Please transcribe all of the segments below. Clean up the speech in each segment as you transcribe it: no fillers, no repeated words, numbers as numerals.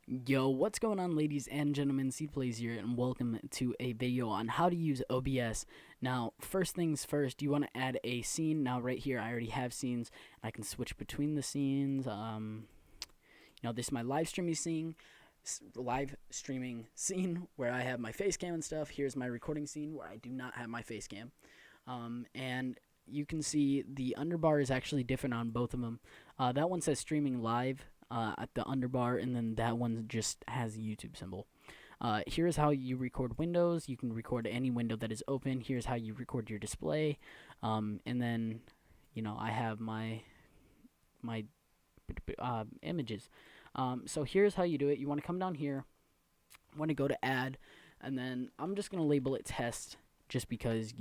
Yo, what's going on, ladies and gentlemen? Seedplays here, and welcome to a video on how to use OBS. Now, first things first, you want to add a scene. Now, right here, I already have scenes. I can switch between the scenes. This is my live streaming scene where I have my face cam and stuff. Here's my recording scene where I do not have my face cam. And you can see the underbar is actually different on both of them. That one says streaming live at the underbar, and then that one just has a YouTube symbol. Here's how you record windows. You can record any window that is open. Here's how you record your display. And then, I have my images. So here's how you do it. You want to come down here, want to go to add, and then I'm just going to label it test just because,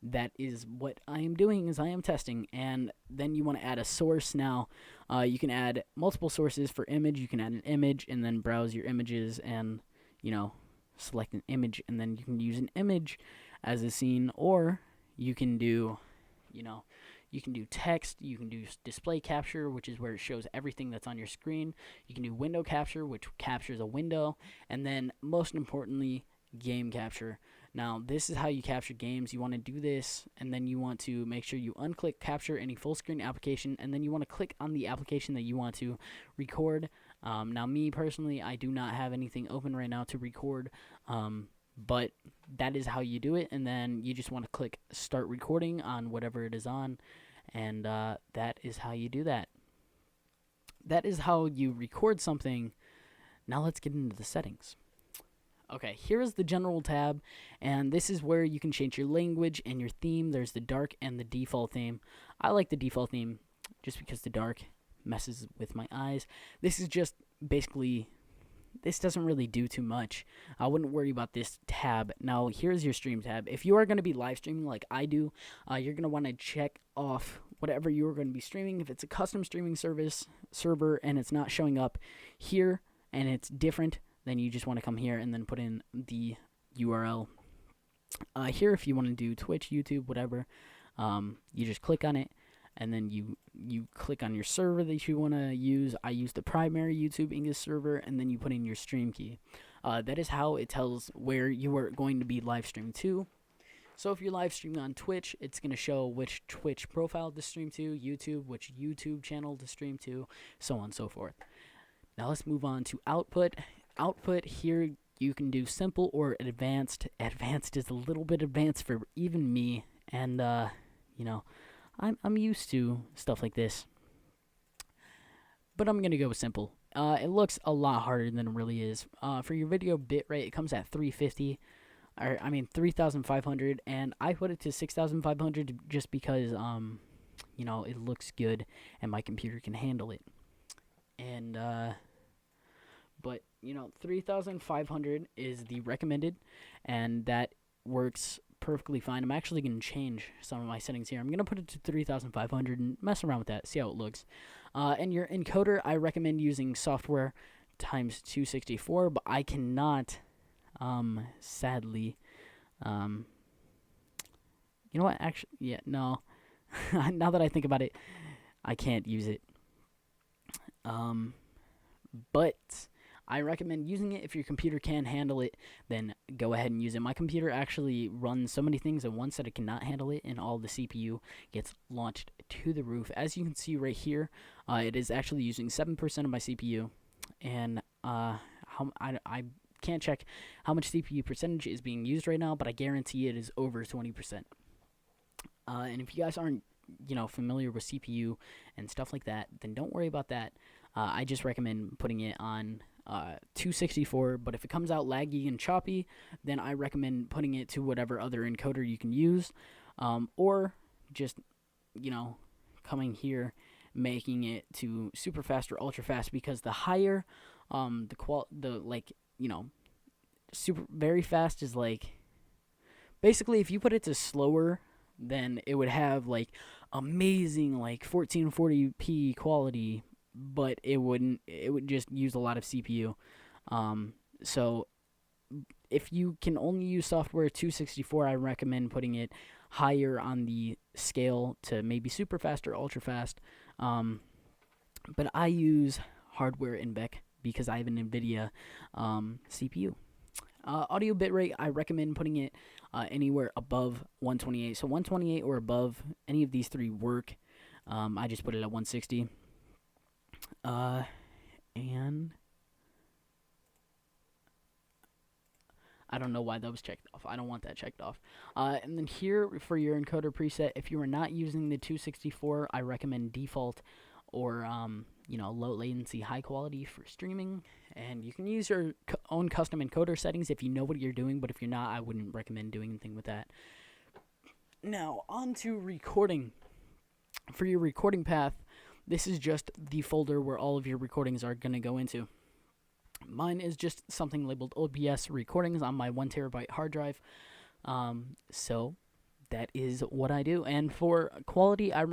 that is what I am doing is I am testing. And then you want to add a source. Now, you can add multiple sources for image. You can add an image and then browse your images and, select an image, and then you can use an image as a scene, or you can do, you can do text, you can do display capture, which is where it shows everything that's on your screen. You can do window capture, which captures a window, and then most importantly, game capture. Now, this is how you capture games. You want to do this, and then you want to make sure you unclick capture any full screen application, and then you want to click on the application that you want to record. Now, me personally, I do not have anything open right now to record, but that is how you do it, and then you just want to click start recording on whatever it is on, and that is how you do that. That is how you record something. Now let's get into the settings. Okay, here is the general tab, and this is where you can change your language and your theme. There's the dark and the default theme. I like the default theme just because the dark messes with my eyes. This is just basically, this doesn't really do too much. I wouldn't worry about this tab. Now, here's your stream tab. If you are going to be live streaming like I do, you're going to want to check off whatever you're going to be streaming. If it's a custom streaming server and it's not showing up here and it's different, then you just want to come here and then put in the URL. Here, if you want to do Twitch, YouTube, whatever, you just click on it, and then you click on your server that you want to use. I use the primary YouTube English server, and then you put in your stream key. That is how it tells where you are going to be live streaming to. So if you're live streaming on Twitch, it's going to show which Twitch profile to stream to, YouTube, which YouTube channel to stream to, so on and so forth. Now let's move on to output. Output, here you can do simple or advanced. Advanced is a little bit advanced for even me, and I'm used to stuff like this, but I'm gonna go with simple. It looks a lot harder than it really is. For your video bitrate, it comes at 350, or 3,500, and I put it to 6,500 just because it looks good and my computer can handle it. And but 3,500 is the recommended, and that works perfectly fine. I'm actually going to change some of my settings here. I'm going to put it to 3,500 and mess around with that, see how it looks. And your encoder, I recommend using software times 264, but I cannot, sadly, you know what, actually, yeah, no, now that I think about it, I can't use it. But I recommend using it. If your computer can handle it, then go ahead and use it. My computer actually runs so many things at once that it cannot handle it, and all the CPU gets launched to the roof. As you can see right here, it is actually using 7% of my CPU, and I can't check how much CPU percentage is being used right now, but I guarantee it is over 20%. And if you guys aren't familiar with CPU and stuff like that, then don't worry about that. I just recommend putting it on 264, but if it comes out laggy and choppy, then I recommend putting it to whatever other encoder you can use, or just coming here, making it to super fast or ultra fast, because the higher super very fast is like, basically if you put it to slower, then it would have like amazing 1440p quality, but it would just use a lot of CPU. So if you can only use software 264, I recommend putting it higher on the scale to maybe super fast or ultra fast. But I use hardware in because I have an NVIDIA CPU. Audio bitrate, I recommend putting it anywhere above 128. So 128 or above, any of these three work. I just put it at 160. And I don't know why that was checked off. I don't want that checked off. And then here for your encoder preset, if you are not using the 264, I recommend default or low latency, high quality for streaming. And you can use your own custom encoder settings if you know what you're doing, but if you're not, I wouldn't recommend doing anything with that. Now, on to recording. For your recording path, this is just the folder where all of your recordings are going to go into. Mine is just something labeled OBS recordings on my 1 terabyte hard drive. So that is what I do. And for quality, I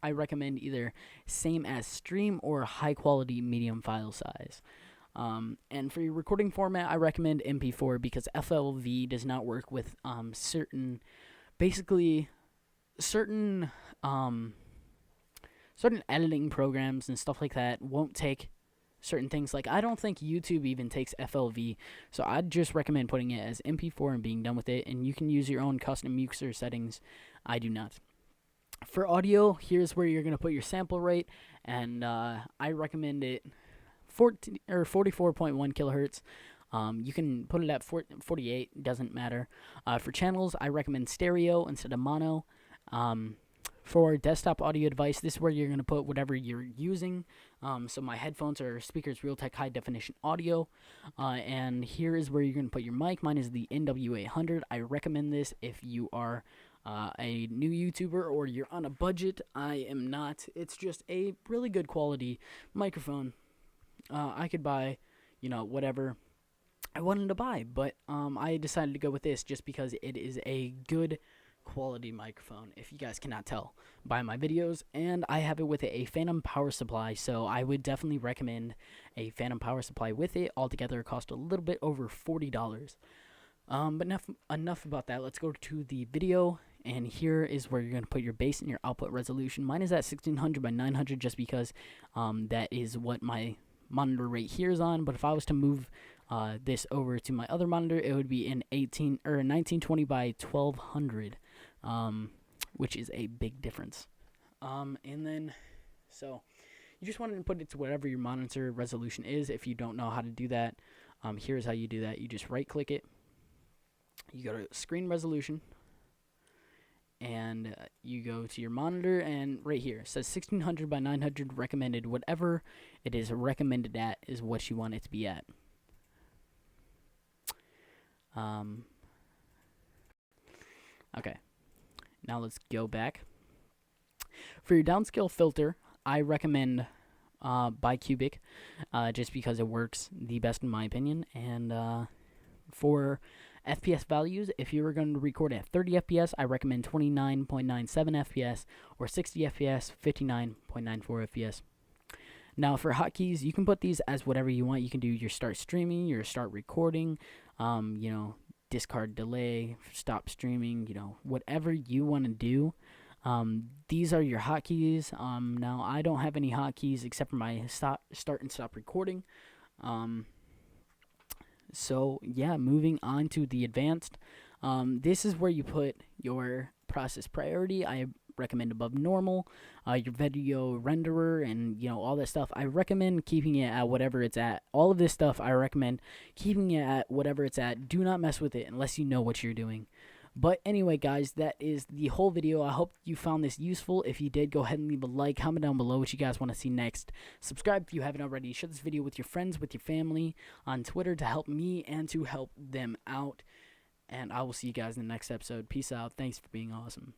recommend either same as stream or high quality medium file size. And for your recording format, I recommend MP4 because FLV does not work with certain editing programs and stuff like that. Won't take certain things. Like, I don't think YouTube even takes FLV, so I'd just recommend putting it as MP4 and being done with it, and you can use your own custom mixer settings. I do not. For audio, here's where you're going to put your sample rate, and I recommend it 44.1 kilohertz. You can put it at 48, doesn't matter. For channels, I recommend stereo instead of mono. For desktop audio device, this is where you're going to put whatever you're using. So my headphones are Speakers Realtek High Definition Audio. And here is where you're going to put your mic. Mine is the NW800. I recommend this if you are a new YouTuber or you're on a budget. I am not. It's just a really good quality microphone. I could buy, whatever I wanted to buy. But I decided to go with this just because it is a good quality microphone, if you guys cannot tell by my videos, and I have it with a phantom power supply, so I would definitely recommend a phantom power supply with it. Altogether it cost a little bit over $40. But enough about that. Let's go to the video, and here is where you're going to put your bass and your output resolution. Mine is at 1600 by 900 just because that is what my monitor right here is on, but if I was to move this over to my other monitor, it would be in 1920 by 1200, which is a big difference. And then, so you just want to put it to whatever your monitor resolution is. If you don't know how to do that, here's how you do that. You just right click it, you go to screen resolution, and you go to your monitor, and right here it says 1600 by 900 recommended. Whatever it is recommended at is what you want it to be at. Okay, now let's go back. For your downscale filter, I recommend Bicubic, just because it works the best in my opinion. And for FPS values, if you were going to record at 30 FPS, I recommend 29.97 FPS, or 60 FPS, 59.94 FPS. Now for hotkeys, you can put these as whatever you want. You can do your start streaming, your start recording, discard delay, stop streaming, whatever you want to do. These are your hotkeys. Now I don't have any hotkeys except for my start and stop recording. So yeah, moving on to the advanced. This is where you put your process priority. I recommend above normal, your video renderer, and all that stuff. I recommend keeping it at whatever it's at. All of this stuff I recommend keeping it at whatever it's at. Do not mess with it unless you know what you're doing. But anyway, guys, that is the whole video. I hope you found this useful. If you did, go ahead and leave a like. Comment down below what you guys want to see next. Subscribe if you haven't already. Share this video with your friends, with your family, on Twitter to help me and to help them out. And I will see you guys in the next episode. Peace out. Thanks for being awesome.